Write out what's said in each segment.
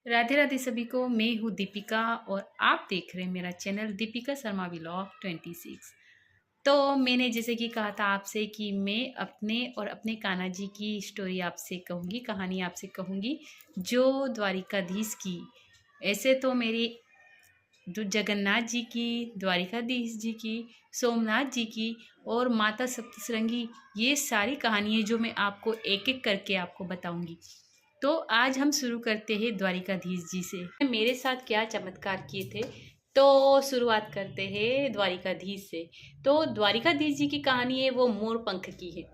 राधे राधे सभी को। मैं हूँ दीपिका और आप देख रहे हैं मेरा चैनल दीपिका शर्मा व्लॉग 26। तो मैंने जैसे कि कहा था आपसे कि मैं अपने और अपने कान्हा जी की स्टोरी आपसे कहूँगी, कहानी आपसे कहूँगी जो द्वारिकाधीश की। ऐसे तो मेरी जो जगन्नाथ जी की, द्वारिकाधीश जी की, सोमनाथ जी की और माता सप्तशृंगी, ये सारी कहानियाँ जो मैं आपको एक एक करके आपको बताऊंगी। तो आज हम शुरू करते हैं द्वारिकाधीश जी से। मेरे साथ क्या चमत्कार किए थे, तो शुरुआत करते हैं द्वारिकाधीश से। तो द्वारिकाधीश जी की कहानी है वो मोर पंख की है।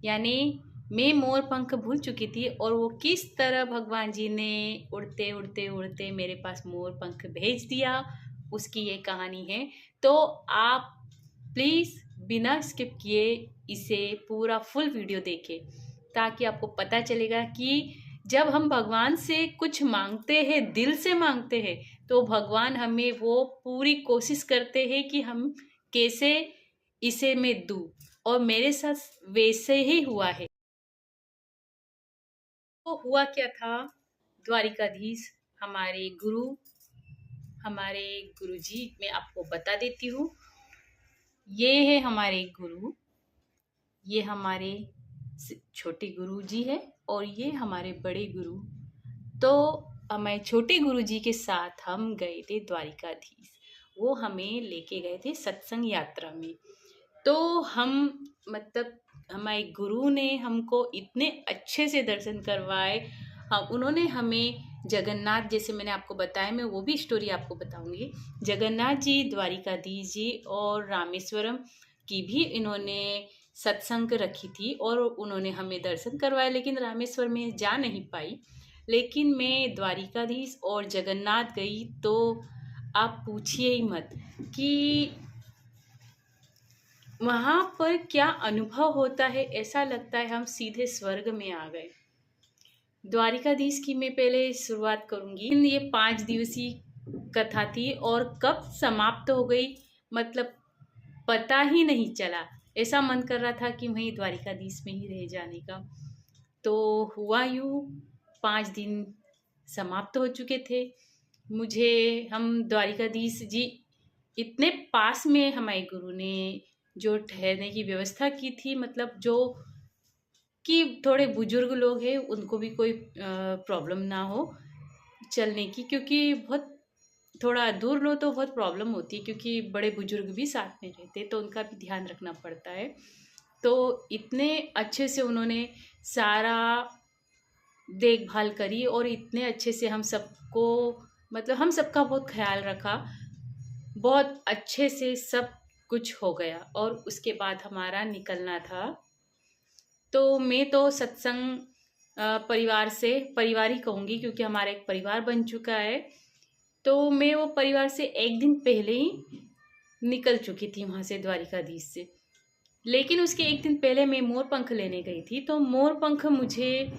यानी मैं मोर पंख भूल चुकी थी और वो किस तरह भगवान जी ने उड़ते उड़ते उड़ते मेरे पास मोर पंख भेज दिया, उसकी ये कहानी है। तो आप प्लीज़ बिना स्किप किए इसे पूरा फुल वीडियो देखें, ताकि आपको पता चलेगा कि जब हम भगवान से कुछ मांगते हैं, दिल से मांगते हैं, तो भगवान हमें वो पूरी कोशिश करते हैं कि हम कैसे इसे मैं दूँ। और मेरे साथ वैसे ही हुआ है। तो हुआ क्या था, द्वारिकाधीश हमारे गुरु, हमारे गुरुजी, मैं आपको बता देती हूँ। ये है हमारे गुरु, ये हमारे छोटे गुरु जी है और ये हमारे बड़े गुरु। तो हमारे छोटे गुरु जी के साथ हम गए थे द्वारिकाधीश। वो हमें लेके गए थे सत्संग यात्रा में। तो हम मतलब हमारे गुरु ने हमको इतने अच्छे से दर्शन करवाए। हम उन्होंने हमें जगन्नाथ, जैसे मैंने आपको बताया, मैं वो भी स्टोरी आपको बताऊंगी। जगन्नाथ जी, द्वारिकाधीश जी और रामेश्वरम की भी इन्होंने सत्संग रखी थी और उन्होंने हमें दर्शन करवाए। लेकिन रामेश्वर में जा नहीं पाई, लेकिन मैं द्वारिकाधीश और जगन्नाथ गई। तो आप पूछिए ही मत कि वहाँ पर क्या अनुभव होता है। ऐसा लगता है हम सीधे स्वर्ग में आ गए। द्वारिकाधीश की मैं पहले शुरुआत करूंगी। ये 5 दिवसीय कथा थी और कब समाप्त हो गई मतलब पता ही नहीं चला। ऐसा मन कर रहा था कि वहीं द्वारिकाधीश में ही रह जाने का। तो हुआ यूँ, 5 दिन समाप्त हो चुके थे। मुझे हम द्वारिकाधीश जी इतने पास में हमारे गुरु ने जो ठहरने की व्यवस्था की थी, मतलब जो कि थोड़े बुजुर्ग लोग हैं उनको भी कोई प्रॉब्लम ना हो चलने की, क्योंकि बहुत थोड़ा दूर लो तो बहुत प्रॉब्लम होती है, क्योंकि बड़े बुजुर्ग भी साथ में रहते हैं तो उनका भी ध्यान रखना पड़ता है। तो इतने अच्छे से उन्होंने सारा देखभाल करी और इतने अच्छे से हम सबको, मतलब हम सबका बहुत ख्याल रखा। बहुत अच्छे से सब कुछ हो गया और उसके बाद हमारा निकलना था। तो मैं तो सत्संग परिवार से, परिवार ही कहूँगी क्योंकि हमारा एक परिवार बन चुका है। तो मैं वो परिवार से एक दिन पहले ही निकल चुकी थी वहाँ से, द्वारिकाधीश से। लेकिन उसके एक दिन पहले मैं मोर पंख लेने गई थी। तो मोर पंख मुझे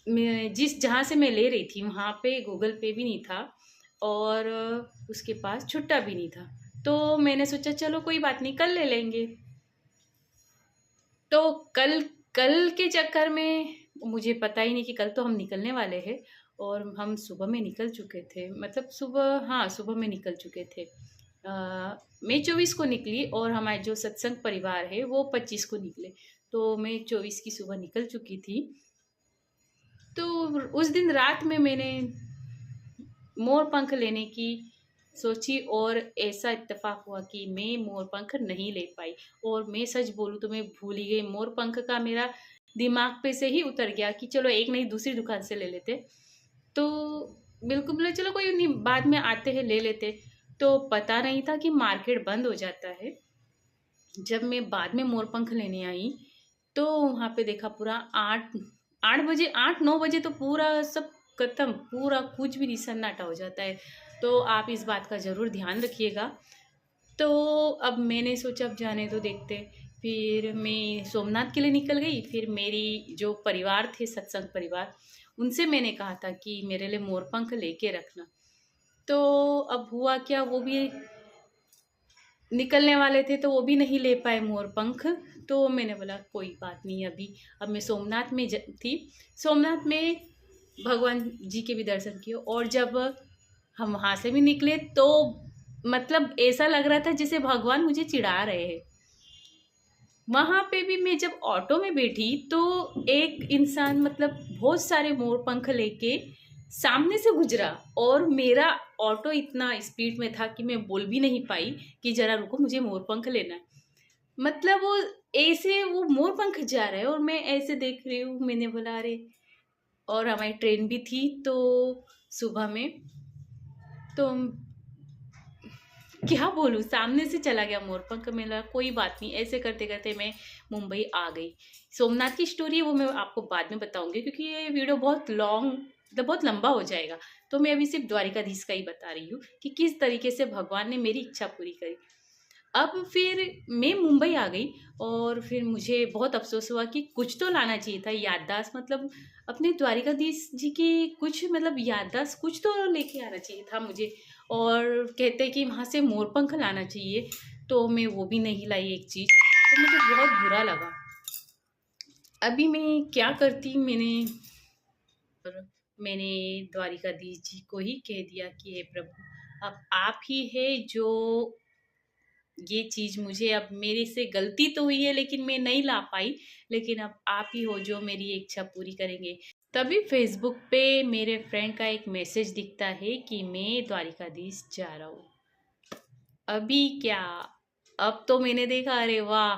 जिस जहाँ से मैं ले रही थी वहाँ पे गूगल पे भी नहीं था और उसके पास छुट्टा भी नहीं था। तो मैंने सोचा चलो कोई बात नहीं, कल ले लेंगे। तो कल कल के चक्कर में मुझे पता ही नहीं कि कल तो हम निकलने वाले हैं और हम सुबह में निकल चुके थे। मतलब सुबह, हाँ सुबह में निकल चुके थे। मैं 24 को निकली और हमारे जो सत्संग परिवार है वो 25 को निकले। तो मैं 24 की सुबह निकल चुकी थी। तो उस दिन रात में मैंने मोर पंख लेने की सोची और ऐसा इत्तेफाक हुआ कि मैं मोर पंख नहीं ले पाई। और मैं सच बोलूँ तो मैं भूल ही गई। मोर पंख का मेरा दिमाग पे से ही उतर गया कि चलो एक नहीं दूसरी दुकान से ले लेते। तो बिल्कुल बोले चलो कोई नहीं, बाद में आते हैं ले लेते। तो पता नहीं था कि मार्केट बंद हो जाता है। जब मैं बाद में मोर पंख लेने आई तो वहाँ पे देखा पूरा 8 8 बजे, 8 9 बजे तो पूरा सब खत्म, पूरा कुछ भी नहीं, सन्नाटा हो जाता है। तो आप इस बात का ज़रूर ध्यान रखिएगा। तो अब मैंने सोचा अब जाने तो देखते। फिर मैं सोमनाथ के लिए निकल गई। फिर मेरी जो परिवार थे, सत्संग परिवार, उनसे मैंने कहा था कि मेरे लिए मोरपंख लेके रखना। तो अब हुआ क्या, वो भी निकलने वाले थे तो वो भी नहीं ले पाए मोर पंख। तो मैंने बोला कोई बात नहीं, अभी अब मैं सोमनाथ में थी। सोमनाथ में भगवान जी के भी दर्शन किए। और जब हम वहाँ से भी निकले तो मतलब ऐसा लग रहा था जैसे भगवान मुझे चिढ़ा रहे हैं। वहाँ पे भी मैं जब ऑटो में बैठी तो एक इंसान मतलब बहुत सारे मोर पंख लेके सामने से गुजरा, और मेरा ऑटो इतना स्पीड में था कि मैं बोल भी नहीं पाई कि जरा रुको, मुझे मोर पंख लेना है। मतलब वो ऐसे वो मोर पंख जा रहे हैं और मैं ऐसे देख रही हूँ। मैंने बोला अरे, और हमारी ट्रेन भी थी तो सुबह में, तो क्या बोलूँ, सामने से चला गया मोरपंख। मेला कोई बात नहीं, ऐसे करते करते मैं मुंबई आ गई। सोमनाथ की स्टोरी वो मैं आपको बाद में बताऊंगी, क्योंकि ये वीडियो बहुत लॉन्ग मतलब बहुत लंबा हो जाएगा। तो मैं अभी सिर्फ द्वारिकाधीश का ही बता रही हूँ कि किस तरीके से भगवान ने मेरी इच्छा पूरी करी। अब फिर मैं मुंबई आ गई और फिर मुझे बहुत अफसोस हुआ कि कुछ तो लाना चाहिए था याददाश्त, मतलब अपने द्वारिकाधीश जी की कुछ मतलब याददाश्त कुछ तो लेके आना चाहिए था मुझे। और कहते कि वहाँ से मोरपंख लाना चाहिए, तो मैं वो भी नहीं लाई एक चीज़, तो मुझे बहुत बुरा लगा। अभी मैं क्या करती, मैंने द्वारिकाधीश जी को ही कह दिया कि हे प्रभु, अब आप ही है जो ये चीज़ मुझे, अब मेरे से गलती तो हुई है लेकिन मैं नहीं ला पाई, लेकिन अब आप ही हो जो मेरी इच्छा पूरी करेंगे। तभी फेसबुक पे मेरे फ्रेंड का एक मैसेज दिखता है कि मैं द्वारिकाधीश जा रहा हूँ। अभी क्या, अब तो मैंने देखा अरे वाह,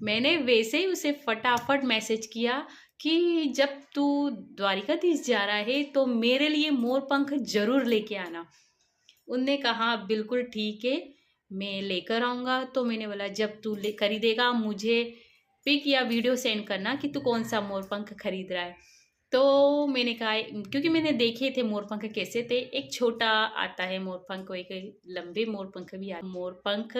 मैंने वैसे ही उसे फटाफट मैसेज किया कि जब तू द्वारिकाधीश जा रहा है तो मेरे लिए मोर पंख जरूर लेके आना। उनने कहा बिल्कुल ठीक है, मैं लेकर आऊँगा। तो मैंने बोला जब तू ले खरीदेगा मुझे पिक या वीडियो सेंड करना कि तू कौन सा मोरपंख खरीद रहा है। तो मैंने कहा, क्योंकि मैंने देखे थे मोरपंख कैसे थे, एक छोटा आता है मोरपंख, एक लंबे मोरपंख भी आते। मोरपंख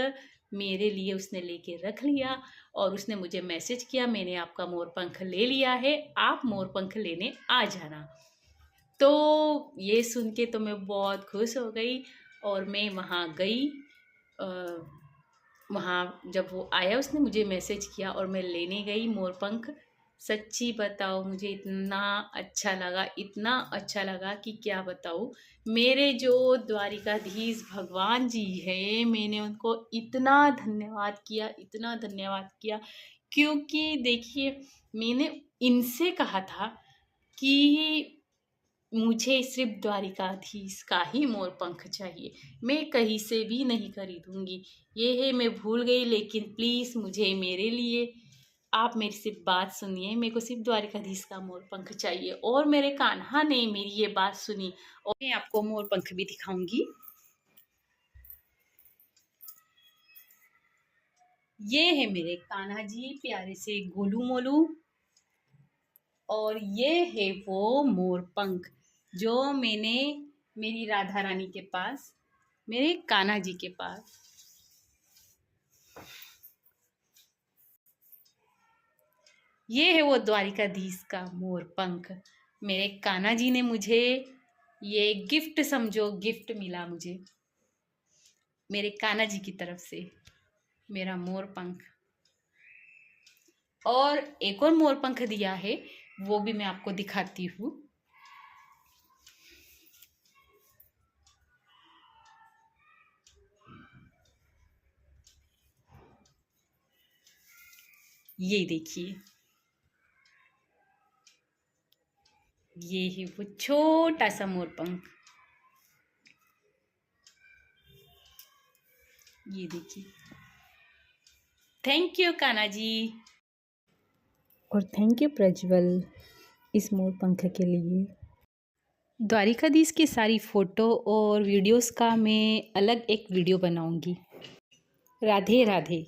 मेरे लिए उसने लेके रख लिया और उसने मुझे मैसेज किया मैंने आपका मोरपंख ले लिया है, आप मोरपंख लेने आ जाना। तो ये सुन के तो मैं बहुत खुश हो गई और मैं वहाँ गई। वहाँ जब वो आया उसने मुझे मैसेज किया और मैं लेने गई मोरपंख। सच्ची बताओ मुझे इतना अच्छा लगा, इतना अच्छा लगा कि क्या बताऊँ। मेरे जो द्वारिकाधीश भगवान जी हैं, मैंने उनको इतना धन्यवाद किया, इतना धन्यवाद किया, क्योंकि देखिए मैंने इनसे कहा था कि मुझे सिर्फ द्वारिकाधीश का ही मोर पंख चाहिए, मैं कहीं से भी नहीं खरीदूंगी। ये है मैं भूल गई, लेकिन प्लीज़ मुझे मेरे लिए आप मेरी सिर्फ बात सुनिए, मेरे को सिर्फ द्वारिकाधीश का मोर पंख चाहिए। और मेरे कान्हा ने मेरी ये बात सुनी और मैं आपको मोर पंख भी दिखाऊंगी। ये है मेरे कान्हा जी प्यारे से गोलू मोलू, और ये है वो मोर पंख जो मैंने मेरी राधा रानी के पास, मेरे कान्हा जी के पास, ये है वो द्वारिकाधीश का मोर पंख। मेरे कान्हा जी ने मुझे ये गिफ्ट समझो, गिफ्ट मिला मुझे मेरे कान्हा जी की तरफ से मेरा मोर पंख। और एक और मोर पंख दिया है, वो भी मैं आपको दिखाती हूँ। ये देखिए, ये है वो छोटा सा मोर पंख, ये देखिए। Thank you Kanha ji. और थैंक यू प्रज्वल इस मोर पंख के लिए। द्वारिकाधीश की सारी फ़ोटो और वीडियोस का मैं अलग एक वीडियो बनाऊंगी। राधे राधे।